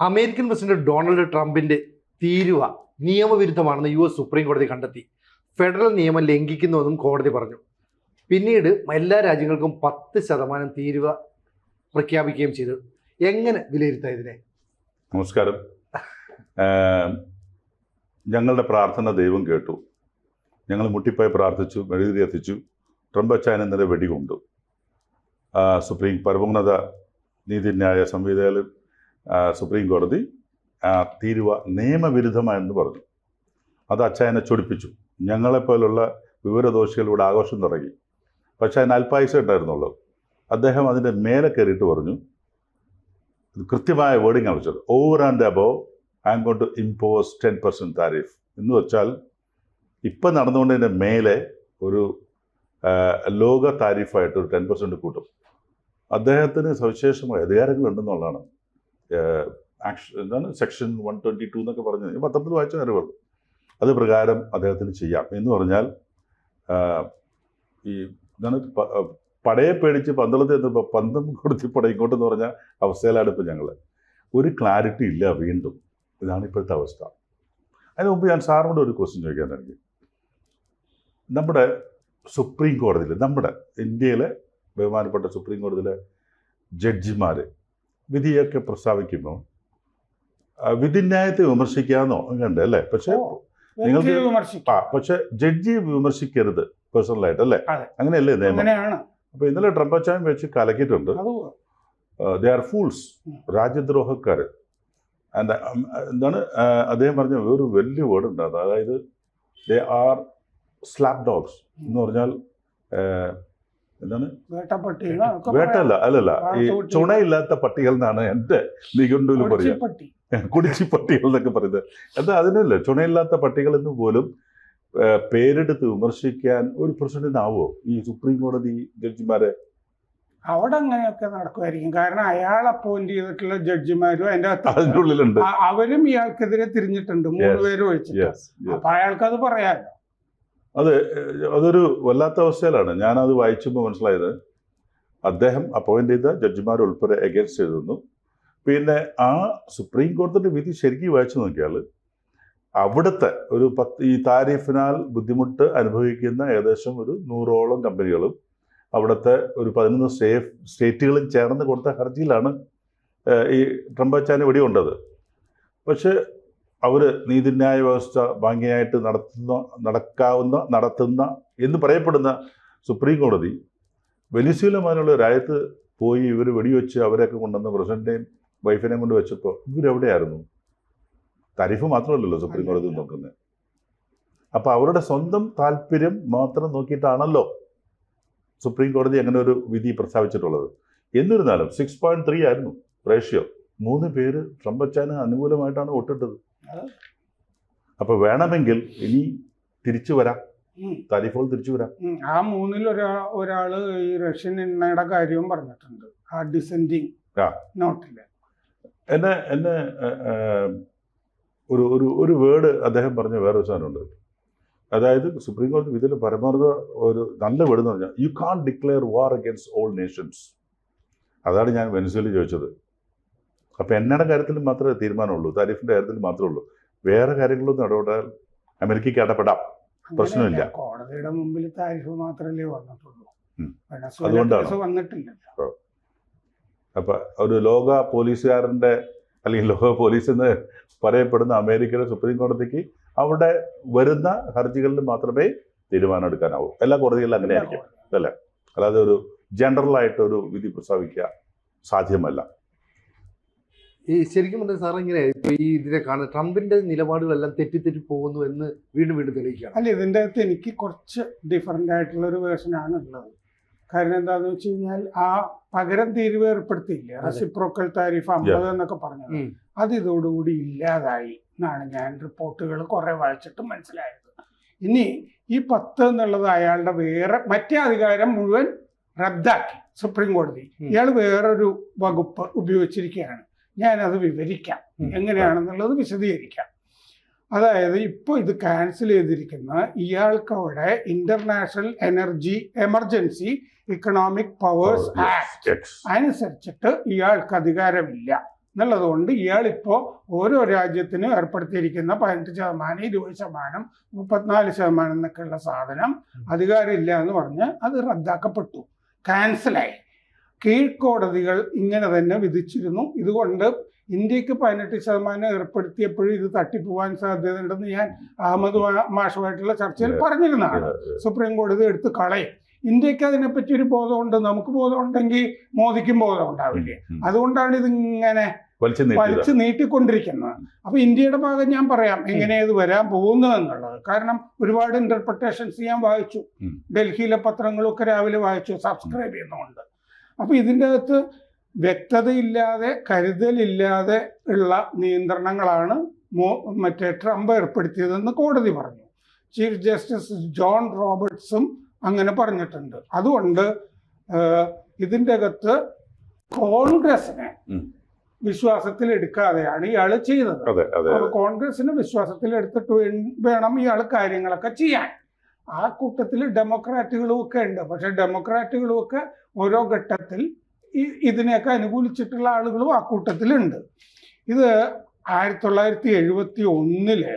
American president Donald ട്രംപിന്റെ തീരുവ നിയമവിരുദ്ധമാണെന്ന് US supreme കോടതി കണ്ടെത്തി. ഫെഡറൽ നിയമം ലംഘിക്കുന്നുവെന്നും കോടതി പറഞ്ഞു. പിന്നീട് എല്ലാ രാജ്യങ്ങൾക്കും 10% തീരുവ പ്രഖ്യാപിക്കുകയും ചെയ്തു. എങ്ങനെ വിലയിരുത്താം ഇതിനെ? നമസ്കാരം. ഞങ്ങളുടെ പ്രാർത്ഥന ദൈവം കേട്ടു. ഞങ്ങൾ മുട്ടിപ്പോയി പ്രാർത്ഥിച്ചു, മെഴുകുതിരി എത്തിച്ചു. ട്രംപ് അച്ചായനെന്നരെ വെടികൊണ്ടു. പരമോന്നത നീതിന്യായ സംവിധാനം സുപ്രീം കോടതി തീരുവ നിയമവിരുദ്ധമായെന്ന് പറഞ്ഞു. അത് അച്ചായനെ ചൊടിപ്പിച്ചു. ഞങ്ങളെപ്പോലുള്ള വിവരദോഷികളിലൂടെ ആഘോഷം തുടങ്ങി. പക്ഷേ അതിന് അല്പായുസ ഉണ്ടായിരുന്നുള്ളൂ. അദ്ദേഹം അതിൻ്റെ മേലെ കയറിയിട്ട് പറഞ്ഞു, കൃത്യമായ വേർഡിങ് ആവശ്യം, over and above I am going to impose 10% tariff എന്ന് വെച്ചാൽ ഇപ്പം നടന്നുകൊണ്ടതിൻ്റെ മേലെ ഒരു ലോക താരിഫായിട്ട് ഒരു 10% കൂട്ടും. അദ്ദേഹത്തിന് സവിശേഷമായ അധികാരങ്ങളുണ്ടെന്നുള്ളതാണ് സെക്ഷൻ 122 എന്നൊക്കെ പറഞ്ഞത്. പത്രത്തിൽ വായിച്ച കാര്യമുള്ളൂ. അത് പ്രകാരം അദ്ദേഹത്തിന് ചെയ്യാം എന്ന് പറഞ്ഞാൽ ഈ പടയെ പേടിച്ച് പന്തളത്തിൽ എത്തുമ്പോൾ പന്തം കൊടുത്തി പട ഇങ്ങോട്ടെന്ന് പറഞ്ഞ അവസ്ഥയിലാണ് ഇപ്പോൾ ഞങ്ങൾ. ഒരു ക്ലാരിറ്റി ഇല്ല. വീണ്ടും ഇതാണ് ഇപ്പോഴത്തെ അവസ്ഥ. അതിന് മുമ്പ് ഞാൻ സാറിനോട് ഒരു ക്വസ്റ്റ്യൻ ചോദിക്കാൻ എനിക്ക്. നമ്മുടെ സുപ്രീം കോടതിയിൽ, നമ്മുടെ ഇന്ത്യയിലെ ബഹുമാനപ്പെട്ട സുപ്രീം കോടതിയിലെ ജഡ്ജിമാർ വിധിയൊക്കെ പ്രസ്താവിക്കുമ്പോൾ വിധിന്യായത്തെ വിമർശിക്കാമെന്നോ കണ്ടേ അല്ലേ? പക്ഷേ നിങ്ങൾക്ക് പക്ഷെ ജഡ്ജി വിമർശിക്കരുത് പേഴ്സണലായിട്ട് അല്ലേ? അങ്ങനെയല്ലേ നിയമം? അപ്പൊ ഇന്നലെ ട്രംപ് അച്ചായം വെച്ച് കലക്കിയിട്ടുണ്ട്. They are fools, രാജ്യദ്രോഹക്കാർ. എന്താണ് അദ്ദേഹം പറഞ്ഞ ഒരു വലിയ വേർഡ് ഉണ്ട്. അതായത് ദേ ആർ സ്ലാപ്പ് ഡോഗ്സ് എന്ന് പറഞ്ഞാൽ എന്താണ്? വേട്ടല്ല, അല്ലല്ല, ഈ ചുണയില്ലാത്ത പട്ടികൾ എന്നാണ് എൻ്റെ നിഘണ്ടുവിൽ പറയുക. കുടിച്ചിപ്പട്ടികൾ എന്നൊക്കെ പറയുന്നത്. എന്താ അതിനല്ല, ചുണയില്ലാത്ത പട്ടികൾ എന്ന് പോലും പേരെടുത്ത് വിമർശിക്കാൻ ഒരു പ്രസിഡന്റിനാവോ ഈ സുപ്രീം കോടതി ജഡ്ജിമാരെ? അവിടെ അങ്ങനെയൊക്കെ നടക്കുമായിരിക്കും. കാരണം അയാൾ അപ്പോയിന്റ് ചെയ്തിട്ടുള്ള ജഡ്ജിമാരും അതിൻ്റെ ഉള്ളിലുണ്ട്. അവരും ഇയാൾക്കെതിരെ തിരിഞ്ഞിട്ടുണ്ട്, 3 പേര് ഒഴിച്ചിട്ട്. അപ്പൊ അയാൾക്കത് പറയാമല്ലോ. അതൊരു വല്ലാത്ത അവസ്ഥയിലാണ്. ഞാനത് വായിച്ചപ്പോൾ മനസ്സിലായത്, അദ്ദേഹം അപ്പോയിന്റ് ചെയ്ത ജഡ്ജിമാരുൾപ്പെടെ എഗൻസ്റ്റ് ചെയ്തിരുന്നു. പിന്നെ ആ സുപ്രീം കോടതിയുടെ വിധി ശരിക്കും വായിച്ചു നോക്കിയാൽ അവിടുത്തെ ഒരു ഈ താരിഫിനാൽ ബുദ്ധിമുട്ട് അനുഭവിക്കുന്ന ഏകദേശം ഒരു 100ഓളം കമ്പനികളും അവിടുത്തെ ഒരു 11 സ്റ്റേറ്റുകളും ചേർന്ന് കൊടുത്ത ഹർജിയിലാണ് ഈ ട്രംപ് അച്ചായന് വെടികൊണ്ടത്. പക്ഷെ അവർ നീതിന്യായ വ്യവസ്ഥ ഭംഗിയായിട്ട് നടത്തുന്ന എന്ന് പറയപ്പെടുന്ന സുപ്രീം കോടതി വെനിസ്വേല മാനുള്ള രാജ്യത്ത് പോയി ഇവർ വെടിവെച്ച് അവരെയൊക്കെ കൊണ്ടുവന്ന് പ്രസിഡന്റിനെയും വൈഫിനെയും കൊണ്ട് വെച്ചപ്പോൾ ഇവരെവിടെയായിരുന്നു? താരിഫ് മാത്രമല്ലല്ലോ സുപ്രീം കോടതി നോക്കുന്നത്. അപ്പോൾ അവരുടെ സ്വന്തം താല്പര്യം മാത്രം നോക്കിയിട്ടാണല്ലോ സുപ്രീം കോടതി അങ്ങനെ ഒരു വിധി പ്രസ്താവിച്ചിട്ടുള്ളത്. എന്നിരുന്നാലും 6.3 ആയിരുന്നു റേഷ്യോ. 3 പേര് ട്രംപ് അച്ചായന് അനുകൂലമായിട്ടാണ് വോട്ടിട്ടത്. അപ്പൊ വേണമെങ്കിൽ ഇനി തിരിച്ചു വരാം, താരിഫുകൾ തിരിച്ചു വരാം. ആ 3-ൽ ഒരാള് ഈ റഷ്യൻ എണ്ണയുടെ കാര്യവും പറഞ്ഞിട്ടുണ്ട് ആ ഡിസെൻഡിങ് നോട്ടില്. എന്നെ ഒരു വേർഡ് അദ്ദേഹം പറഞ്ഞ വേറെ ഒരു സാധനമുണ്ട്. അതായത് സുപ്രീം കോടതി വിധിയിൽ പരമാവധി ഒരു നല്ല വേർഡ് എന്ന് പറഞ്ഞാൽ യു കാൺ ഡിക്ലെയർ വാർ അഗൈൻസ്റ്റ് ഓൾ നേഷൻസ്. അതാണ് ഞാൻ വെനിസ്വേലയിൽ ചോദിച്ചത്. അപ്പം എണ്ണയുടെ കാര്യത്തിൽ മാത്രമേ തീരുമാനമുള്ളൂ, താരിഫിന്റെ കാര്യത്തിൽ മാത്രമേ ഉള്ളൂ. വേറെ കാര്യങ്ങളൊന്നും ഇടപെടാൻ അമേരിക്കയ്ക്ക് ഇടപെടാം, പ്രശ്നമില്ല. കോടതിയുടെ മുമ്പിൽ താരിഫ് മാത്രമല്ലേ വന്നിട്ടുള്ളൂ, അതുകൊണ്ടാണ് വന്നിട്ടില്ല. അപ്പൊ ഒരു ലോക പോലീസുകാരന്റെ അല്ലെങ്കിൽ ലോക പോലീസ് എന്ന് പറയപ്പെടുന്ന അമേരിക്കയുടെ സുപ്രീം കോടതിക്ക് അവിടെ വരുന്ന ഹർജികളിൽ മാത്രമേ തീരുമാനം എടുക്കാനാവൂ. എല്ലാ കോടതികളിലും അങ്ങനെയായിരിക്കും അല്ലേ? അല്ലാതെ ഒരു ജനറലായിട്ട് ഒരു വിധി പ്രസ്താവിക്കുക സാധ്യമല്ല. ഈ ശരിക്കും പറഞ്ഞാൽ സാർ ഇങ്ങനെ ഇപ്പൊ ഈ ഇതിനെ കാണുന്നത് ട്രംപിന്റെ നിലപാടുകളെല്ലാം തെറ്റി പോകുന്നു എന്ന് വീണ്ടും തെളിയിക്കുകയാണ്. അല്ല, ഇതിൻ്റെ അകത്ത് എനിക്ക് കുറച്ച് ഡിഫറൻ്റ് ആയിട്ടുള്ള ഒരു വേർഷനാണ് ഉള്ളത്. കാരണം എന്താണെന്ന് വെച്ച് കഴിഞ്ഞാൽ ആ പകരം തീരുവ ഏർപ്പെടുത്തിയില്ലേ, റെസിപ്രോക്കൽ താരിഫ് 50 എന്നൊക്കെ പറഞ്ഞത്, അത് ഇതോടുകൂടി ഇല്ലാതായി എന്നാണ് ഞാൻ റിപ്പോർട്ടുകൾ കുറെ വായിച്ചിട്ട് മനസ്സിലായത്. ഇനി ഈ 10 എന്നുള്ളത് അയാളുടെ വേറെ മറ്റേ അധികാരം മുഴുവൻ റദ്ദാക്കി സുപ്രീം കോടതി. ഇയാൾ വേറൊരു വകുപ്പ് ഉപയോഗിച്ചിരിക്കുകയാണ്. ഞാനത് വിവരിക്കാം, എങ്ങനെയാണെന്നുള്ളത് വിശദീകരിക്കാം. അതായത് ഇപ്പോൾ ഇത് ക്യാൻസൽ ചെയ്തിരിക്കുന്ന ഇയാൾക്ക് അവിടെ international emergency economic powers act അനുസരിച്ചിട്ട് ഇയാൾക്ക് അധികാരമില്ല എന്നുള്ളതുകൊണ്ട് ഇയാളിപ്പോൾ ഓരോ രാജ്യത്തിനും ഏർപ്പെടുത്തിയിരിക്കുന്ന 18%, 20%, 34% എന്നൊക്കെയുള്ള സാധനം അധികാരമില്ല എന്ന് പറഞ്ഞ് അത് റദ്ദാക്കപ്പെട്ടു, ക്യാൻസലായി. കീഴ്ക്കോടതികൾ ഇങ്ങനെ തന്നെ വിധിച്ചിരുന്നു. ഇതുകൊണ്ട് ഇന്ത്യക്ക് 18% ഏർപ്പെടുത്തിയപ്പോഴും ഇത് തട്ടിപ്പോവാൻ സാധ്യതയുണ്ടെന്ന് ഞാൻ അഹമ്മദ് മാഷുമായിട്ടുള്ള ചർച്ചയിൽ പറഞ്ഞിരുന്നതാണ്. സുപ്രീം കോടതി എടുത്ത് കളയും. ഇന്ത്യക്ക് അതിനെപ്പറ്റി ഒരു ബോധമുണ്ട്, നമുക്ക് ബോധമുണ്ടെങ്കിൽ മോദിക്കും ബോധം ഉണ്ടാവില്ലേ? അതുകൊണ്ടാണ് ഇതിങ്ങനെ വലിച്ചു നീട്ടിക്കൊണ്ടിരിക്കുന്നത്. അപ്പൊ ഇന്ത്യയുടെ ഭാഗം ഞാൻ പറയാം എങ്ങനെ ഇത് വരാൻ പോകുന്നു എന്നുള്ളത്. കാരണം ഒരുപാട് ഇന്റർപ്രിട്ടേഷൻസ് ഞാൻ വായിച്ചു, ഡൽഹിയിലെ പത്രങ്ങളൊക്കെ രാവിലെ വായിച്ചു സബ്സ്ക്രൈബ് ചെയ്യുന്നുണ്ട്. അപ്പൊ ഇതിൻ്റെ അകത്ത് വ്യക്തതയില്ലാതെ കരുതലില്ലാതെ ഉള്ള നിയന്ത്രണങ്ങളാണ് മറ്റേ ട്രംപ് ഏർപ്പെടുത്തിയതെന്ന് കോടതി പറഞ്ഞു. ചീഫ് ജസ്റ്റിസ് ജോൺ റോബർട്ട്സും അങ്ങനെ പറഞ്ഞിട്ടുണ്ട്. അതുകൊണ്ട് ഇതിൻ്റെ അകത്ത് കോൺഗ്രസിനെ വിശ്വാസത്തിൽ എടുക്കാതെയാണ് ഇയാൾ ചെയ്തത്. അപ്പോൾ കോൺഗ്രസിനെ വിശ്വാസത്തിൽ എടുത്തിട്ട് വേണം ഇയാൾ കാര്യങ്ങളൊക്കെ ചെയ്യാൻ. ആ കൂട്ടത്തിൽ ഡെമോക്രാറ്റുകളും ഒക്കെ ഉണ്ട്. പക്ഷെ ഡെമോക്രാറ്റുകളും ഒക്കെ ഓരോ ഘട്ടത്തിൽ ഇതിനെയൊക്കെ അനുകൂലിച്ചിട്ടുള്ള ആളുകളും ആ കൂട്ടത്തിലുണ്ട്. ഇത് 1971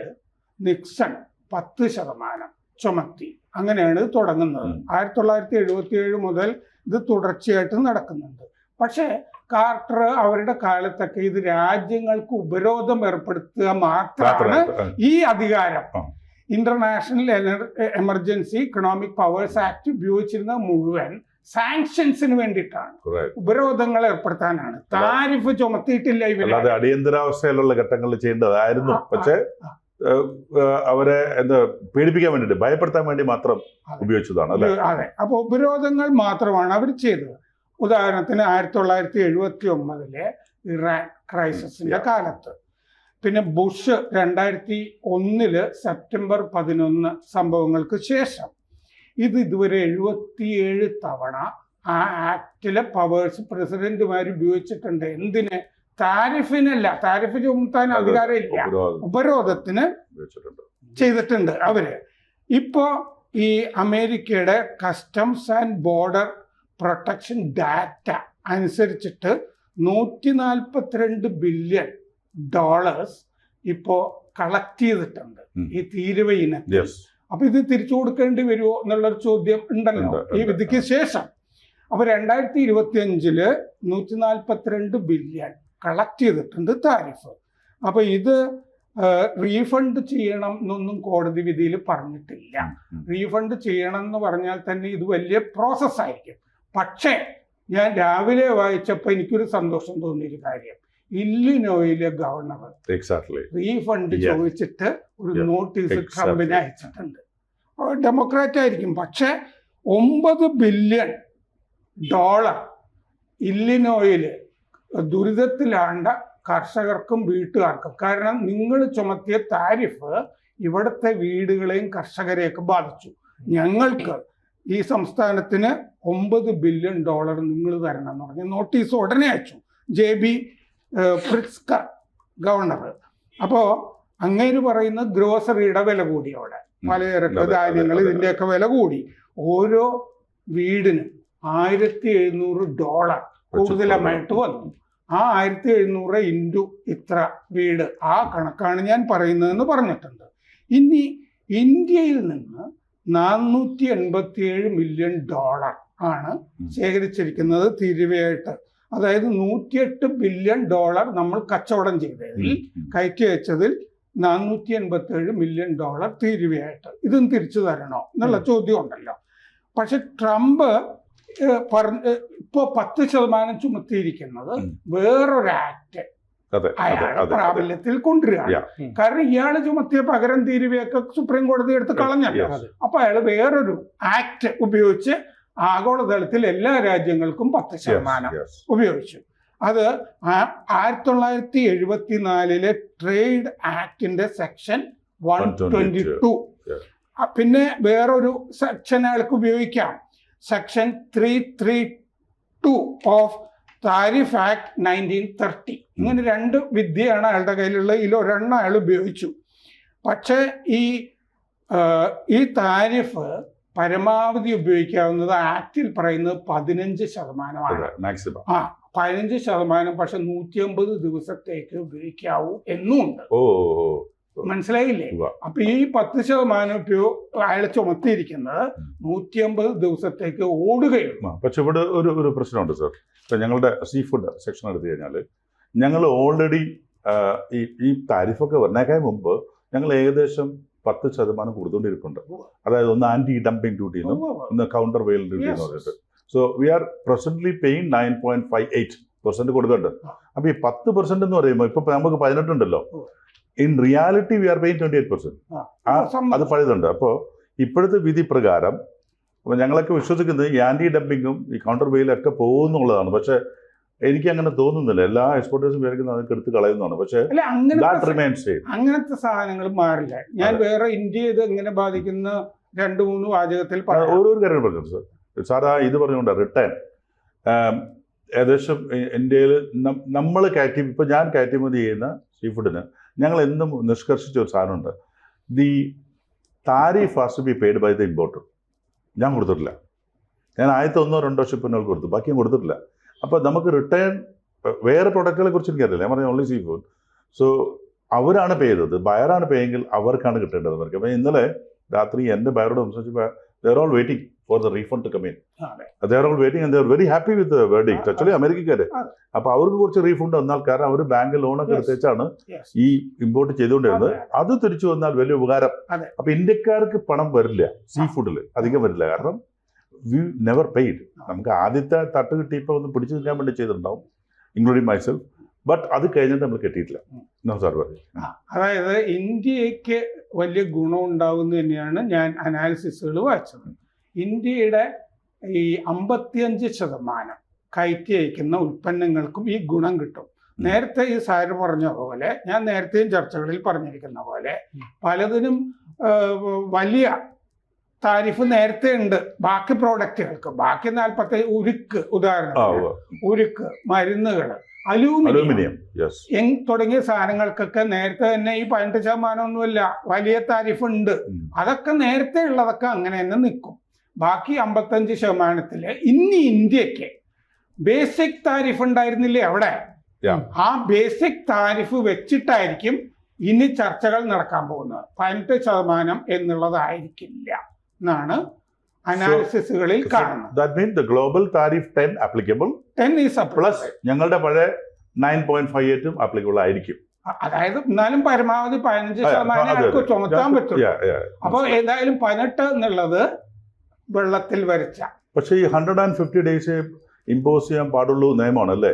നിക്സൺ 10% ചുമത്തി. അങ്ങനെയാണ് ഇത് തുടങ്ങുന്നത്. 1977 മുതൽ ഇത് തുടർച്ചയായിട്ട് നടക്കുന്നുണ്ട്. പക്ഷേ കാർട്ടർ അവരുടെ കാലത്തൊക്കെ ഇത് രാജ്യങ്ങൾക്ക് ഉപരോധം ഏർപ്പെടുത്തുക മാത്രമാണ് ഈ അധികാരം. International emergency economic powers act ഉപയോഗിച്ചിരുന്നത് മുഴുവൻ സാങ്ഷൻസിന് വേണ്ടിയിട്ടാണ്, ഉപരോധങ്ങൾ ഏർപ്പെടുത്താനാണ്. താരിഫ് ചുമത്തിയിട്ടില്ല ഇവർ. അടിയന്തരാവസ്ഥയിലുള്ള ഘട്ടങ്ങളിൽ ചെയ്യേണ്ടതായിരുന്നു. പക്ഷേ അവരെ എന്താ പേടിപ്പിക്കാൻ വേണ്ടിട്ട്, ഭയപ്പെടുത്താൻ വേണ്ടി മാത്രം ഉപയോഗിച്ചതാണ് അല്ലേ? അതെ. അപ്പോൾ ഉപരോധങ്ങൾ മാത്രമാണ് അവർ ചെയ്തത്. ഉദാഹരണത്തിന് 1979 ഇറാൻ ക്രൈസിസിന്റെ കാലത്ത്, പിന്നെ ബുഷ് 2001 സെപ്റ്റംബർ 11 സംഭവങ്ങൾക്ക് ശേഷം ഇതുവരെ 77 തവണ ആ ആക്ടിലെ പവേഴ്സ് പ്രസിഡന്റുമാർ ഉപയോഗിച്ചിട്ടുണ്ട്. എന്തിന്? താരിഫിനല്ല, താരിഫ് ചുമത്താൻ അധികാരമില്ല, ഉപരോധത്തിന് ചെയ്തിട്ടുണ്ട് അവര്. ഇപ്പോ ഈ അമേരിക്കയുടെ customs and border protection data അനുസരിച്ചിട്ട് $142 ബില്യൺ ഇപ്പോ കളക്ട് ചെയ്തിട്ടുണ്ട് ഈ തീരുവ ഇനത്തിൽ. അപ്പൊ ഇത് തിരിച്ചു കൊടുക്കേണ്ടി വരുമോ എന്നുള്ളൊരു ചോദ്യം ഉണ്ടല്ലോ ഈ വിധിക്ക് ശേഷം. അപ്പൊ 2025 $142 ബില്യൺ കളക്ട് ചെയ്തിട്ടുണ്ട് താരിഫ്. അപ്പൊ ഇത് റീഫണ്ട് ചെയ്യണം എന്നൊന്നും കോടതി വിധിയിൽ പറഞ്ഞിട്ടില്ല. റീഫണ്ട് ചെയ്യണം എന്ന് പറഞ്ഞാൽ തന്നെ ഇത് വലിയ പ്രോസസ്സായിരിക്കും. പക്ഷേ ഞാൻ രാവിലെ വായിച്ചപ്പോൾ എനിക്കൊരു സന്തോഷം തോന്നിയൊരു കാര്യം, ഇല്ലിനോയിലെ ഗവർണർ റീഫണ്ട് ചോദിച്ചിട്ട് ഒരു നോട്ടീസ് ട്രംപിന് അയച്ചിട്ടുണ്ട്. ഡെമോക്രാറ്റ് ആയിരിക്കും, പക്ഷെ $9 ബില്യൺ ഇല്ലിനോയില് ദുരിതത്തിലാണ്ട കർഷകർക്കും വീട്ടുകാർക്കും. കാരണം നിങ്ങൾ ചുമത്തിയ താരിഫ് ഇവിടുത്തെ വീടുകളെയും കർഷകരെയൊക്കെ ബാധിച്ചു. ഞങ്ങൾക്ക് ഈ സംസ്ഥാനത്തിന് $9 ബില്യൺ നിങ്ങൾ തരണം എന്ന് പറഞ്ഞ് നോട്ടീസ് ഉടനെ അയച്ചു JB പ്രിറ്റ്സ്കർ ഗവർണർ. അപ്പോൾ അങ്ങേര് പറയുന്ന ഗ്രോസറിയുടെ വില കൂടിയോടെ, പലചരക്ക് ധാന്യങ്ങൾ ഇതിൻ്റെയൊക്കെ വില കൂടി. ഓരോ വീടിനും $1700 കൂടുതലമായിട്ട് വന്നു. ആ 1700 ഇൻറ്റു ഇത്ര വീട്, ആ കണക്കാണ് ഞാൻ പറയുന്നതെന്ന് പറഞ്ഞിട്ടുണ്ട്. ഇനി ഇന്ത്യയിൽ നിന്ന് $487 മില്യൺ ആണ് ശേഖരിച്ചിരിക്കുന്നത് തീരുവയായിട്ട്. അതായത് $108 ബില്യൺ നമ്മൾ കച്ചവടം ചെയ്തതിൽ, കയറ്റി അയച്ചതിൽ $487 മില്യൺ തീരുവയായിട്ട്. ഇതും തിരിച്ചു തരണോ എന്നുള്ള ചോദ്യം ഉണ്ടല്ലോ. പക്ഷെ ട്രംപ് ഇപ്പോ 10% ചുമത്തിയിരിക്കുന്നത് വേറൊരു ആക്ട് അയാൾ പ്രാബല്യത്തിൽ കൊണ്ടുവരികയാണ്. കാരണം ഇയാള് ചുമത്തിയ പകരം തീരുവയൊക്കെ സുപ്രീം കോടതി എടുത്ത് കളഞ്ഞല്ലോ. അപ്പൊ അയാൾ വേറൊരു ആക്ട് ഉപയോഗിച്ച് ആഗോളതലത്തിൽ എല്ലാ രാജ്യങ്ങൾക്കും 10% ഉപയോഗിച്ചു. അത് 1974 ട്രേഡ് ആക്ടിന്റെ സെക്ഷൻ 122. പിന്നെ വേറൊരു സെക്ഷൻ അയാൾക്ക് ഉപയോഗിക്കാം, സെക്ഷൻ 332 ഓഫ് താരിഫ് ആക്ട് 1930. ഇങ്ങനെ 2 വിദ്യയാണ് അയാളുടെ കയ്യിലുള്ള. ഇതിലൊരെണ്ണം അയാൾ ഉപയോഗിച്ചു. പക്ഷേ ഈ താരിഫ് പരമാവധി ഉപയോഗിക്കാവുന്നത് ആക്ടിൽ പറയുന്നത് 15%. 15% പക്ഷെ 150 ദിവസത്തേക്ക് ഉപയോഗിക്കാവൂ എന്നുമുണ്ട്. ഓ മനസ്സിലായില്ലേ? അപ്പൊ ഈ 10% അയാൾ ചുമത്തിയിരിക്കുന്നത് 150 ദിവസത്തേക്ക് ഓടുകയുള്ളൂ. പക്ഷെ ഇവിടെ ഒരു പ്രശ്നമുണ്ട് സർ. ഇപ്പൊ ഞങ്ങളുടെ സീ ഫുഡ് സെക്ഷൻ എടുത്തു കഴിഞ്ഞാൽ ഞങ്ങൾ ഓൾറെഡി ഈ താരിഫൊക്കെ വരുന്നേക്കാൾ മുമ്പ് ഞങ്ങൾ ഏകദേശം 10% കൊടുത്തുകൊണ്ടിരിപ്പുണ്ട്. അതായത് ഒന്ന് ആന്റി ഡംപിങ് ഡ്യൂട്ടി എന്നും ഒന്ന് കൗണ്ടർ വെയിൽ ഡ്യൂട്ടി എന്ന് പറഞ്ഞിട്ട്. So we are presently paying 9.58% കൊടുക്കുന്നുണ്ട്. അപ്പൊ ഈ 10% എന്ന് പറയുമ്പോൾ ഇപ്പൊ നമുക്ക് 18 ഉണ്ടല്ലോ. In reality we are paying 28%. അത് പഴയതുണ്ട്. അപ്പോൾ ഇപ്പോഴത്തെ വിധി പ്രകാരം അപ്പൊ ഞങ്ങളൊക്കെ വിശ്വസിക്കുന്നത് ഈ ആന്റി ഡംപിങ്ങും ഈ കൗണ്ടർ വെയിലൊക്കെ പോകുന്നുള്ളതാണ്. പക്ഷെ എനിക്ക് അങ്ങനെ തോന്നുന്നില്ല. എല്ലാ എക്സ്പോർട്ടേഴ്സും വിചാരിക്കുന്നത് അതൊക്കെ എടുത്ത് കളയുന്നതാണ്. പക്ഷെ അങ്ങനത്തെ സാധനങ്ങൾ മാറില്ല. ഞാൻ വേറെ ഇന്ത്യ ഇത് എങ്ങനെ ബാധിക്കുന്ന 2-3 വാചകത്തിൽ ഓരോ കാര്യം പറഞ്ഞു സർ. സാറാ ഇത് പറഞ്ഞുകൊണ്ട് റിട്ടേൺ ഏകദേശം ഇന്ത്യയിൽ നമ്മൾ ഇപ്പൊ ഞാൻ കയറ്റുമതി ചെയ്യുന്ന സീ ഫുഡിന് ഞങ്ങൾ എന്നും നിഷ്കർഷിച്ച ഒരു സാധനമുണ്ട്. The tariff has to be paid by the importer. ഞാൻ കൊടുത്തിട്ടില്ല. ഞാൻ ആദ്യത്തെ 1-2 ഷിപ്പിനുകൾ കൊടുത്തു, ബാക്കിയും കൊടുത്തിട്ടില്ല. അപ്പോൾ നമുക്ക് റിട്ടേൺ വേറെ പ്രൊഡക്റ്റുകളെ കുറിച്ച് എനിക്കറിയില്ല. ഞാൻ പറഞ്ഞ ഓൺലി സീ ഫുഡ്. സോ അവരാണ് പേ ചെയ്തത്. ബയറാണ് പേ എങ്കിൽ അവർക്കാണ് കിട്ടേണ്ടത് അവർക്ക്. അപ്പോൾ ഇന്നലെ രാത്രി എൻ്റെ ബയറോട് സംസാരിച്ചപ്പോൾ they are all waiting for the refund to come in. They are all waiting and they are very happy with the verdict. Actually അമേരിക്കക്കാര്. അപ്പോൾ അവർക്ക് കുറച്ച് റീഫണ്ട് വന്നാൽ, കാരണം അവർ ബാങ്ക് ലോണൊക്കെ എടുത്തേച്ചാണ് ഈ ഇമ്പോർട്ട് ചെയ്തുകൊണ്ടിരുന്നത്. അത് തിരിച്ചു വന്നാൽ വലിയ ഉപകാരം. അപ്പോൾ ഇന്ത്യക്കാർക്ക് പണം വരില്ല, സീ ഫുഡിൽ അധികം വരില്ല. കാരണം വി നെവർ പെയ്ഡ്. നമുക്ക് ആദ്യത്തെ തട്ട് കിട്ടിയപ്പോൾ ഒന്ന് പിടിച്ചു നിൽക്കാൻ വേണ്ടി ചെയ്തിട്ടുണ്ടാവും, ഇൻക്ലൂഡിങ് മൈസെൽഫ്. ബട്ട് അത് കഴിഞ്ഞിട്ട് നമ്മൾ കിട്ടിയിട്ടില്ല. സാർ പറയും. അതായത് ഇന്ത്യക്ക് വലിയ ഗുണം ഉണ്ടാവുമെന്ന് തന്നെയാണ് ഞാൻ അനാലിസിസുകൾ വായിച്ചത്. ഇന്ത്യയുടെ ഈ 55% കയറ്റി അയക്കുന്ന ഉൽപ്പന്നങ്ങൾക്കും ഈ ഗുണം കിട്ടും. നേരത്തെ ഈ സാര് പറഞ്ഞ പോലെ, ഞാൻ നേരത്തെയും ചർച്ചകളിൽ പറഞ്ഞിരിക്കുന്ന പോലെ, പലതിനും വലിയ താരിഫ് നേരത്തെ ഉണ്ട് ബാക്കി പ്രോഡക്റ്റുകൾക്ക്. ബാക്കി 40 ഉരുക്ക്, ഉദാഹരണത്തിന് ഉരുക്ക്, മരുന്നുകൾ, അലൂമിനിയം തുടങ്ങിയ സാധനങ്ങൾക്കൊക്കെ നേരത്തെ തന്നെ ഈ 18% ഒന്നുമില്ല, വലിയ താരിഫ് ഉണ്ട്. അതൊക്കെ നേരത്തെ ഉള്ളതൊക്കെ അങ്ങനെ തന്നെ നിൽക്കും. ബാക്കി 55% ഇനി ഇന്ത്യക്ക് ബേസിക് താരിഫ് ഉണ്ടായിരുന്നില്ലേ അവിടെ? ആ ബേസിക് താരിഫ് വെച്ചിട്ടായിരിക്കും ഇനി ചർച്ചകൾ നടക്കാൻ പോകുന്നത്. 18% എന്നുള്ളതായിരിക്കില്ല എന്നാണ് അനാലിസിസുകളിൽ കാണുന്നത്. That means the global tariff 10 applicable. 10 is plus ഞങ്ങളുടെ പഴയ 9.58 applicable ആയിരിക്കും. അതായത് എന്നാലും പരമാവധി 15% ചുമത്താൻ പറ്റും. അപ്പോൾ ഏതായാലും 18 എന്നുള്ളത് വെള്ളത്തിൽ വരച്ച. പക്ഷേ ഈ 150 ഡേയ്സ് ഇമ്പോസ് ചെയ്യാൻ പാടുള്ളൂ നിയമമാണ് അല്ലേ?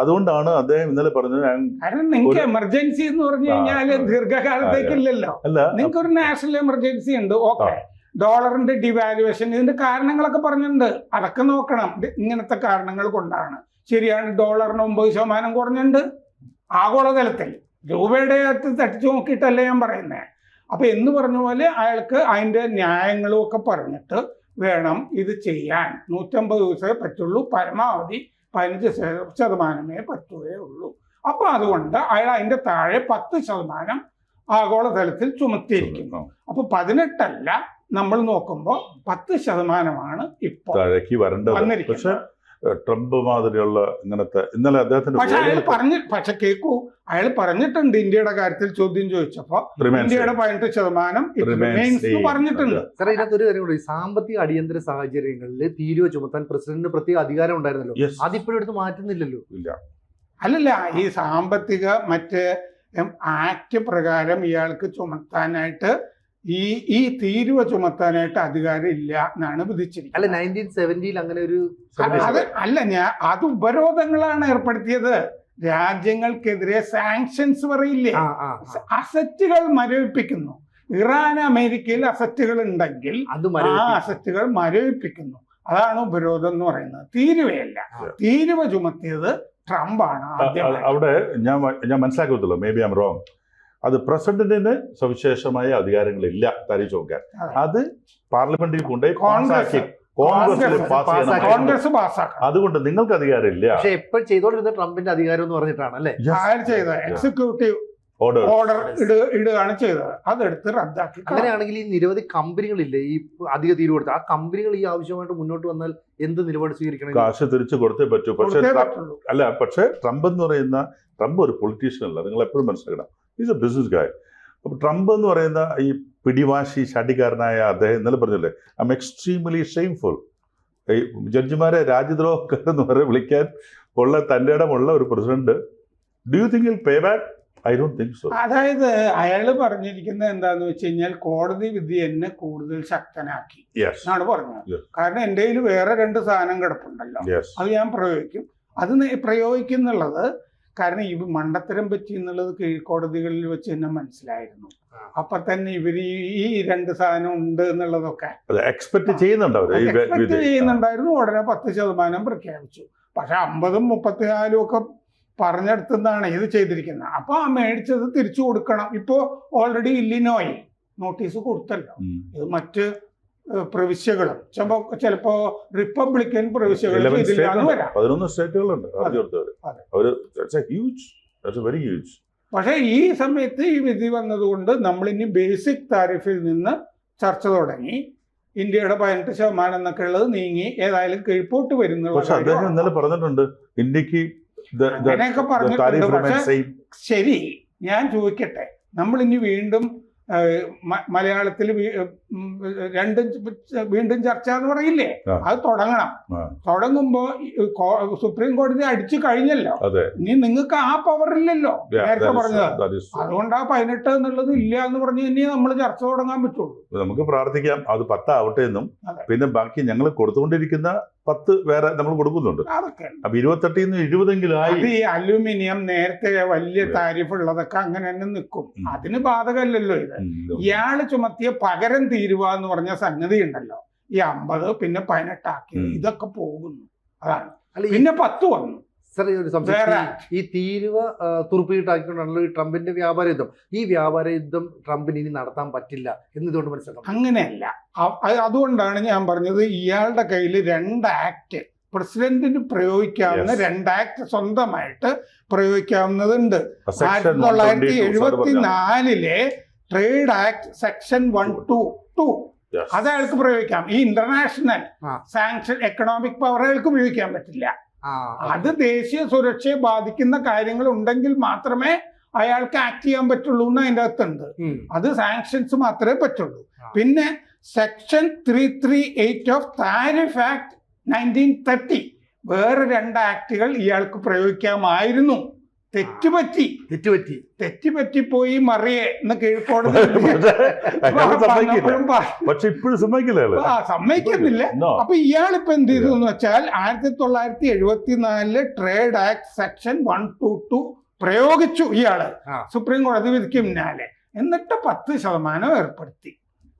അതുകൊണ്ടാണ് അദ്ദേഹം ഇന്നലെ പറഞ്ഞത്. കാരണം നിങ്ങൾക്ക് എമർജൻസി എന്ന് പറഞ്ഞു കഴിഞ്ഞാൽ ദീർഘകാലത്തേക്കില്ലല്ലോ. നിങ്ങൾക്ക് ഒരു നാഷണൽ എമർജൻസി ഉണ്ട്. ഓക്കെ, ഡോളറിന്റെ ഡിവാലുവേഷൻ, ഇതിന്റെ കാരണങ്ങളൊക്കെ പറഞ്ഞിട്ടുണ്ട്. അതൊക്കെ നോക്കണം. ഇങ്ങനത്തെ കാരണങ്ങൾ കൊണ്ടാണ്. ശരിയാണ്, ഡോളറിന് 9% കുറഞ്ഞിട്ടുണ്ട് ആഗോളതലത്തിൽ. രൂപയുടെ അകത്ത് തട്ടിച്ചു നോക്കിയിട്ടല്ലേ ഞാൻ പറയുന്നത്. അപ്പൊ എന്ന് പറഞ്ഞ പോലെ അയാൾക്ക് അതിന്റെ ന്യായങ്ങളും ഒക്കെ പറഞ്ഞിട്ട് വേണം ഇത് ചെയ്യാൻ. 150 ദിവസമേ പറ്റുള്ളൂ, പരമാവധി 15% പറ്റുകയുള്ളൂ. അപ്പൊ അതുകൊണ്ട് അയാൾ അതിന്റെ താഴെ 10% ആഗോളതലത്തിൽ ചുമത്തിയിരിക്കുന്നു. അപ്പൊ 18 നമ്മൾ നോക്കുമ്പോൾ 10% ഇപ്പോൾ വന്നിരിക്കുന്നത്. ട്രംപ് മാതിരിയുള്ള ഇങ്ങനത്തെ ഇന്നലെ അദ്ദേഹത്തിന്റെ പക്ഷെ കേൾക്കൂ, അയാൾ പറഞ്ഞിട്ടുണ്ട് ഇന്ത്യയുടെ കാര്യത്തിൽ ചോദ്യം ചോദിച്ചപ്പോ ഇന്ത്യയുടെ 18% പറഞ്ഞിട്ടുണ്ട്. സാർ, ഇതിനകത്തൊരു കാര്യം കൂടി, സാമ്പത്തിക അടിയന്തര സാഹചര്യങ്ങളിൽ തീരുവ ചുമത്താൻ പ്രസിഡന്റിന് പ്രത്യേക അധികാരം ഉണ്ടായിരുന്നല്ലോ. അതിപ്പോഴും എടുത്ത് മാറ്റുന്നില്ലല്ലോ. ഇല്ല, അല്ലല്ല, ഈ സാമ്പത്തിക മറ്റ് ആക്ട് പ്രകാരം ഇയാൾക്ക് ചുമത്താനായിട്ട് ഈ തീരുവ ചുമത്താനായിട്ട് അധികാരം ഇല്ല എന്നാണ് വിധിച്ചിരിക്കുന്നത്. അല്ല, 1970 അങ്ങനെ ഒരു അത് ഉപരോധങ്ങളാണ് ഏർപ്പെടുത്തിയത്. രാജ്യങ്ങൾക്കെതിരെ സാങ്ഷൻസ് പറയില്ലേ, അസറ്റുകൾ മരവിപ്പിക്കുന്നു. ഇറാൻ അമേരിക്കയിൽ അസറ്റുകൾ ഉണ്ടെങ്കിൽ ആ അസറ്റുകൾ മരവിപ്പിക്കുന്നു. അതാണ് ഉപരോധം എന്ന് പറയുന്നത്, തീരുവയല്ല. തീരുവ ചുമത്തിയത് ട്രംപാണ്. അവിടെ ഞാൻ മനസ്സിലാക്കത്തുള്ളൂ, maybe I am wrong. അത് പ്രസിഡന്റിന് സവിശേഷമായ അധികാരങ്ങളില്ല താരിഫ് ചുമക്കാൻ. അത് പാർലമെന്റിൽ കൊണ്ടുപോയി കോൺഗ്രസ് പാസ്സാക്കണം. അതുകൊണ്ട് നിങ്ങൾക്ക് അധികാരമില്ല. പക്ഷെ എപ്പോൾ ചെയ്തോണ്ടിരുന്ന ട്രംപിന്റെ അധികാരം എന്ന് പറഞ്ഞിട്ടാണ് അല്ലേ ചെയ്തത്. എക്സിക്യൂട്ടീവ് ഓർഡർ ഇടുകയാണ് ചെയ്തത്. അതെടുത്ത് റദ്ദാക്കി. അങ്ങനെയാണെങ്കിൽ ഈ നിരവധി കമ്പനികളില്ലേ ഈ അധിക തീരുവ കൊടുത്ത ആ കമ്പനികൾ ഈ ആവശ്യമായിട്ട് മുന്നോട്ട് വന്നാൽ എന്ത് നിലപാട് സ്വീകരിക്കണം? കാശ് തിരിച്ചു കൊടുത്തേ പറ്റൂ. പക്ഷേ ട്രംപ് എന്ന് പറയുന്ന ട്രംപ് ഒരു പൊളിറ്റീഷ്യൻ അല്ല, നിങ്ങൾ എപ്പോഴും മനസ്സിലാക്കണം. ഈസ് എ ബിസിനസ് ഗായ്. അപ്പൊ ട്രംപ് എന്ന് പറയുന്ന ഈ പിടിവാശി ശാഠ്യക്കാരനായ അദ്ദേഹം ഇന്നലെ പറഞ്ഞില്ലേ, ഐ എം എക്സ്ട്രീംലി ഷെയിംഫുൾ. ഈ ജഡ്ജിമാരെ രാജ്യദ്രോഹക്കാരെന്ന് വരെ വിളിക്കാൻ ഉള്ള തൻ്റെ ഇടമുള്ള ഒരു president, do you think will pay back? I don't think so. അതായത് അയാള് പറഞ്ഞിരിക്കുന്നത് എന്താന്ന് വെച്ച് കഴിഞ്ഞാൽ കോടതി വിധി എന്നെ കൂടുതൽ ശക്തനാക്കി എന്നാണ് പറഞ്ഞത്. കാരണം എൻ്റെ കയ്യിൽ വേറെ 2 സാധനം കിടപ്പുണ്ടല്ലോ, അത് ഞാൻ പ്രയോഗിക്കും. അത് പ്രയോഗിക്കുന്നുള്ളത് കാരണം ഈ മണ്ടത്തരം പറ്റി എന്നുള്ളത് കീഴ്ക്കോടതികളിൽ വെച്ച് തന്നെ മനസ്സിലായിരുന്നു. അപ്പൊ തന്നെ ഇവര് ഈ 2 സാധനം ഉണ്ട് എന്നുള്ളതൊക്കെ എക്സ്പെക്ട് ചെയ്യുന്നുണ്ടായിരുന്നു. ഉടനെ 10% പ്രഖ്യാപിച്ചു. പക്ഷെ 50-ഉം 34-ഉം ഒക്കെ പറഞ്ഞെടുത്തുനിന്നാണ് ഇത് ചെയ്തിരിക്കുന്നത്. അപ്പൊ ആ മേടിച്ചത് തിരിച്ചു കൊടുക്കണം. ഇപ്പോ ഓൾറെഡി ഇല്ലിനോയി നോട്ടീസ് കൊടുത്തല്ലോ. ഇത് മറ്റ് പ്രവിശ്യകളും ചിലപ്പോ റിപ്പബ്ലിക്കൻ പ്രവിശ്യകളും ഇതില്ലാന്ന് വരാം. 11 സ്റ്റേറ്റുകളുണ്ട്. പക്ഷെ ഈ സമയത്ത് ഈ വിധി വന്നതുകൊണ്ട് നമ്മളിനി ബേസിക് താരിഫിൽ നിന്ന് ചർച്ച തുടങ്ങി. ഇന്ത്യയുടെ 18% എന്നൊക്കെ ഉള്ളത് നീങ്ങി ഏതായാലും കീഴ്പോട്ട് വരുന്നുള്ള അദ്ദേഹം ഇന്നലെ പറഞ്ഞിട്ടുണ്ട് ഇന്ത്യക്ക് അങ്ങനെയൊക്കെ പറഞ്ഞിട്ടുണ്ട്. പക്ഷെ ശരി, ഞാൻ ചോദിക്കട്ടെ, നമ്മളിനി വീണ്ടും മലയാളത്തിൽ വീണ്ടും ചർച്ച എന്ന് പറയില്ലേ, അത് തുടങ്ങണം. തുടങ്ങുമ്പോ സുപ്രീം കോടതി അടിച്ചു കഴിഞ്ഞല്ലോ, ഇനി നിങ്ങൾക്ക് ആ പവർ ഇല്ലല്ലോ നേരത്തെ പറഞ്ഞത്. അതുകൊണ്ട് ആ 18 എന്നുള്ളത് ഇല്ല എന്ന് പറഞ്ഞു ഇനി നമ്മൾ ചർച്ച തുടങ്ങാൻ പറ്റുള്ളൂ. നമുക്ക് പ്രാർത്ഥിക്കാം അത് 10 ആവട്ടെ എന്നും, പിന്നെ ബാക്കി ഞങ്ങൾ കൊടുത്തുകൊണ്ടിരിക്കുന്ന 10 വേറെ നമ്മൾ കൊടുക്കുന്നുണ്ട്. അതൊക്കെ അപ്പൊ 28 നിന്ന് 20 ആയി. ഈ അലൂമിനിയം നേരത്തെ വലിയ താരിഫ് ഉള്ളതൊക്കെ അങ്ങനെ തന്നെ നിൽക്കും. അതിന് ബാധകമല്ലല്ലോ ഇത്. ഇയാള് ചുമത്തിയ പകരം തീരുവ എന്ന് പറഞ്ഞ സംഗതി ഉണ്ടല്ലോ, ഈ 50 പിന്നെ 18 ആക്കി, ഇതൊക്കെ പോകുന്നു. അതാണ്. പിന്നെ 10 വന്നു. സാർ ഒരു സംശയം, ഈ തീരുവ തുറപ്പിട്ടാക്കിക്കൊണ്ടാണല്ലോ ഈ ട്രംപിന്റെ വ്യാപാര യുദ്ധം. ഈ വ്യാപാര യുദ്ധം ട്രംപിന് ഇനി നടത്താൻ പറ്റില്ല എന്നിതുകൊണ്ട് മനസ്സിലാക്കാം. അങ്ങനെയല്ല. അതുകൊണ്ടാണ് ഞാൻ പറഞ്ഞത് ഇയാളുടെ കയ്യിൽ 2 ആക്ട്, പ്രസിഡന്റിന് പ്രയോഗിക്കാവുന്ന 2 ആക്ട് സ്വന്തമായിട്ട് പ്രയോഗിക്കാവുന്നതുണ്ട്. 1974 ട്രേഡ് ആക്ട് സെക്ഷൻ 122 അത് അയാൾക്ക് പ്രയോഗിക്കാം. ഈ ഇന്റർനാഷണൽ സാങ്ഷൻ എക്കണോമിക് പവർ അയാൾക്ക് ഉപയോഗിക്കാൻ പറ്റില്ല. അത് ദേശീയ സുരക്ഷയെ ബാധിക്കുന്ന കാര്യങ്ങൾ ഉണ്ടെങ്കിൽ മാത്രമേ അയാൾക്ക് ആക്ട് ചെയ്യാൻ പറ്റുള്ളൂ എന്ന് അതിൻ്റെ അകത്തുണ്ട്. അത് സാങ്ഷൻസ് മാത്രമേ പറ്റുള്ളൂ. പിന്നെ സെക്ഷൻ 338 ഓഫ് താരിഫ് ആക്ട് 1930 വേറെ 2 ആക്ടുകൾ ഇയാൾക്ക് പ്രയോഗിക്കാമായിരുന്നു. തെറ്റുപറ്റിപ്പോയി മറിയെ എന്ന് കീഴ്ക്കോടതി സമ്മതിക്കുന്നില്ല. അപ്പൊ ഇയാളിപ്പോ എന്ത് ചെയ്തു എന്ന് വെച്ചാൽ 1974 ട്രേഡ് ആക്ട് സെക്ഷൻ 122 പ്രയോഗിച്ചു ഇയാള് സുപ്രീം കോടതി വിധിക്ക് പിന്നാലെ. എന്നിട്ട് 10% ഏർപ്പെടുത്തി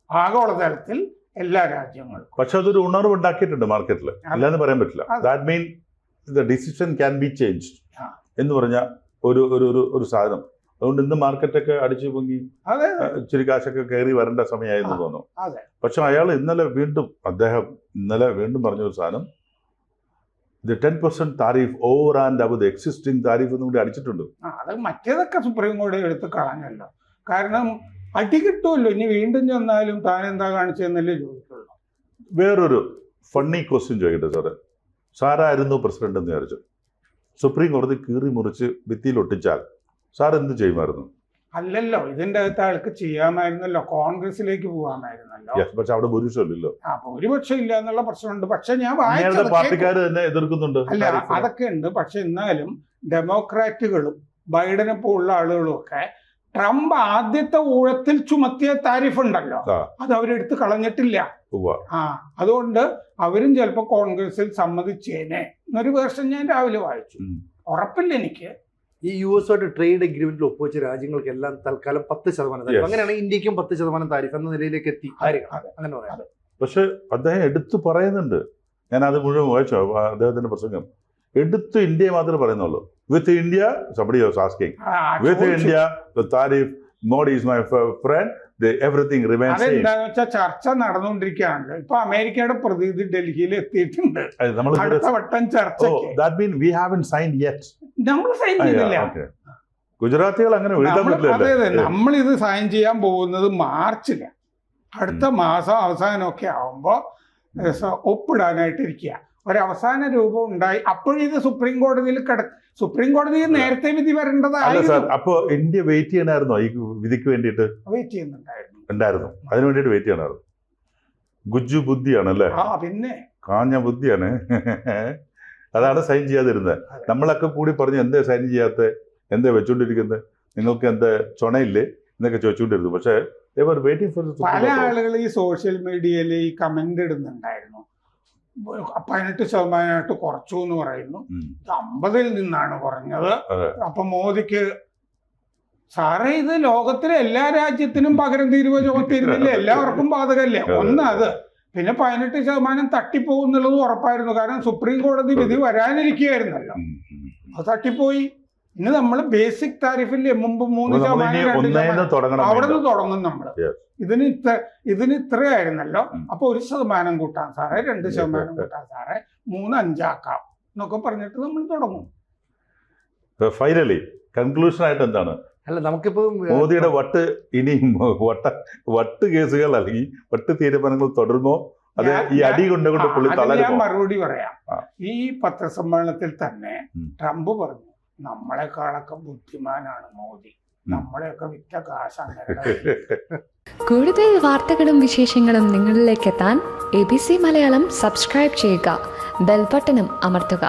ആഗോളതലത്തിൽ എല്ലാ രാജ്യങ്ങളും. പക്ഷെ അതൊരു ഉണർവ് ഉണ്ടാക്കിയിട്ടുണ്ട് മാർക്കറ്റിൽ, അല്ലാന്ന് പറയാൻ പറ്റില്ല. That mean the decision can be changed എന്ന് പറഞ്ഞ ഒരു സാധനം. അതുകൊണ്ട് ഇന്ന് മാർക്കറ്റൊക്കെ അടിച്ചു പൊങ്ങി ഇച്ചിരി കാശൊക്കെ കയറി വരേണ്ട സമയമായിരുന്നു തോന്നുന്നു. പക്ഷെ അയാൾ ഇന്നലെ വീണ്ടും പറഞ്ഞ ഒരു സാധനം, the 10% tariff over and above the existing tariff എന്നും കൂടി അടിച്ചിട്ടുണ്ട്. അത് മറ്റേതൊക്കെ സുപ്രീം കോടതി എടുത്ത് കളഞ്ഞല്ലോ. കാരണം അടി കിട്ടുമല്ലോ. ഇനി വീണ്ടും ചെന്നാലും താൻ എന്താ കാണിച്ചതെന്നല്ലേ ചോദിക്കുള്ളൂ. വേറൊരു ഫണ്ണി ക്വസ്റ്റ്യൻ ചോദിക്കട്ടെ സാറ്. സാറായിരുന്നു പ്രസിഡന്റ് എന്ന് വിചാരിച്ചു, സുപ്രീം കോടതി കീറി മുറിച്ച് ഭിത്തിയിൽ ഒട്ടിച്ചാൽ സാർ എന്ത് ചെയ്യുമായിരുന്നു? അല്ലല്ലോ, ഇതിന്റെ അകത്ത് ആൾക്ക് ചെയ്യാമായിരുന്നല്ലോ, കോൺഗ്രസിലേക്ക് പോകാമായിരുന്നല്ലോ. പക്ഷെ അവിടെ ഭൂരിപക്ഷമില്ലല്ലോ. ഭൂരിപക്ഷം ഇല്ല എന്നുള്ള പ്രശ്നമുണ്ട്. പക്ഷെ ഞാൻ പാർട്ടിക്കാർ തന്നെ എതിർക്കുന്നുണ്ട്. അല്ല, അതൊക്കെ ഉണ്ട്. പക്ഷെ എന്നാലും ഡെമോക്രാറ്റുകളും ബൈഡനെ പോലുള്ള ആളുകളും ഒക്കെ ട്രംപ് ആദ്യത്തെ ഊഴത്തിൽ ചുമത്തിയ താരിഫ് ഉണ്ടല്ലോ, അത് അവരെടുത്ത് കളഞ്ഞിട്ടില്ല. അതുകൊണ്ട് അവരും ചിലപ്പോ കോൺഗ്രസിൽ സമ്മതിച്ചേനെ എന്നൊരു വേർഷൻ ഞാൻ രാവിലെ വായിച്ചു. ഉറപ്പില്ല എനിക്ക്. ഈ US ആയിട്ട് ട്രേഡ് അഗ്രിമെന്റിൽ ഒപ്പുവെച്ച രാജ്യങ്ങൾക്കെല്ലാം തൽക്കാലം 10% താരിഫ്. അങ്ങനെയാണെങ്കിൽ ഇന്ത്യക്കും 10% താരിഫ് എന്ന നിലയിലേക്ക് എത്തി അങ്ങനെ പറയാം. പക്ഷെ അദ്ദേഹം എടുത്തു പറയുന്നുണ്ട്, ഞാൻ അത് മുഴുവൻ വായിച്ചു അദ്ദേഹത്തിന്റെ പ്രസംഗം. എടുത്ത് ഇന്ത്യയെ മാത്രമേ പറയുന്നുള്ളൂ. വിത്ത് India somebody was asking, with India the tariff, Modi is my friend, everything remains same. അതെന്താന്ന് വെച്ചാൽ ചർച്ച നടന്നുകൊണ്ടിരിക്കുകയാണല്ലോ. ഇപ്പൊ അമേരിക്കയുടെ പ്രതിനിധി ഡൽഹിയിൽ എത്തിയിട്ടുണ്ട്. അടുത്ത വട്ടം ചർച്ച. That means we haven't signed yet. നമ്മൾ സൈൻ ചെയ്തില്ല. ഗുജറാത്തികൾ അങ്ങനെ എഴുതാൻ അതെ പറ്റില്ല. അതെ, നമ്മളിത് സൈൻ ചെയ്യാൻ പോകുന്നത് മാർച്ചിലാണ്. അടുത്ത മാസം അവസാനമൊക്കെ ആവുമ്പോൾ ഒപ്പിടാനായിട്ട് ഇരിക്കുക. ഒരവസാന രൂപം ഉണ്ടായി. അപ്പോഴിത് സുപ്രീം കോടതിയിൽ സുപ്രീം കോടതിയിൽ നേരത്തെ വിധി അല്ല വരേണ്ടതായിരുന്നു. സാർ, അപ്പൊ ഇന്ത്യ വെയിറ്റ് ചെയ്യണമായിരുന്നോ ഈ വിധിക്ക് വേണ്ടിയിട്ട്? വെയിറ്റ് ചെയ്യുന്നുണ്ടായിരുന്നു. ഉണ്ടായിരുന്നു, അതിന് വേണ്ടിയിട്ട് വെയിറ്റ് ചെയ്യണമായിരുന്നു. ഗുജ്ജു ബുദ്ധിയാണ് അല്ലേ, പിന്നെ കാഞ്ഞ ബുദ്ധിയാണ്. അതാണ് സൈൻ ചെയ്യാതിരുന്നത്. നമ്മളൊക്കെ കൂടി പറഞ്ഞു എന്തേ സൈൻ ചെയ്യാത്ത, എന്തേ വെച്ചോണ്ടിരിക്കുന്നത്, നിങ്ങൾക്ക് എന്താ ചുണയില്ലേ എന്നൊക്കെ ചോദിച്ചുകൊണ്ടിരുന്നു. പക്ഷേ വെയിറ്റിംഗ് ഫോർ പല ആളുകൾ ഈ സോഷ്യൽ മീഡിയയിൽ ഈ കമന്റ് ഇടുന്നുണ്ടായിരുന്നു, 18% കുറച്ചു എന്ന് പറയുന്നു, 50-ൽ നിന്നാണ് കുറഞ്ഞത്. അപ്പൊ മോദിക്ക് സാറേ ഇത് ലോകത്തിലെ എല്ലാ രാജ്യത്തിനും പകരം തീരുവല്ല, എല്ലാവർക്കും ബാധകല്ലേ. ഒന്ന് അത്, പിന്നെ 18% തട്ടിപ്പോകുന്നുള്ളത് ഉറപ്പായിരുന്നു. കാരണം സുപ്രീം കോടതി വിധി വരാനിരിക്കുകയായിരുന്നല്ലോ, അത് തട്ടിപ്പോയി. ഇനി നമ്മൾ ബേസിക് താരിഫിന്റെ മുമ്പ് 3% അവിടെ നിന്ന് തുടങ്ങും നമ്മൾ. ഇതിന് ഇത്രയായിരുന്നല്ലോ, അപ്പൊ 1% കൂട്ടാൻ സാറേ, 2% കൂട്ടാൻ സാറേ, 3-5 ആക്കാം എന്നൊക്കെ പറഞ്ഞിട്ട് നമ്മൾ തുടങ്ങും. ഫൈനലി കൺക്ലൂഷൻ ആയിട്ട് എന്താണ്? അല്ല, നമുക്കിപ്പോ മോദിയുടെ ഇനിയും വട്ട് കേസുകൾ അല്ലെങ്കിൽ വട്ട് തീരുമാനങ്ങൾ തുടരുമോ, അത് ഈ അടി കൊണ്ട് പുള്ളി തളരുമോ? ഞാൻ മറുപടി പറയാം. ഈ പത്രസമ്മേളനത്തിൽ തന്നെ ട്രംപ് പറഞ്ഞു, നമ്മളെക്കാളൊക്കെ ബുദ്ധിമാനാണ് മോദി, നമ്മളെയൊക്കെ വിറ്റ കാശാണ്. കൂടുതൽ വാർത്തകളും വിശേഷങ്ങളും നിങ്ങളിലേക്ക് എത്താൻ ABC മലയാളം സബ്സ്ക്രൈബ് ചെയ്യുക, ബെൽബട്ടനും അമർത്തുക.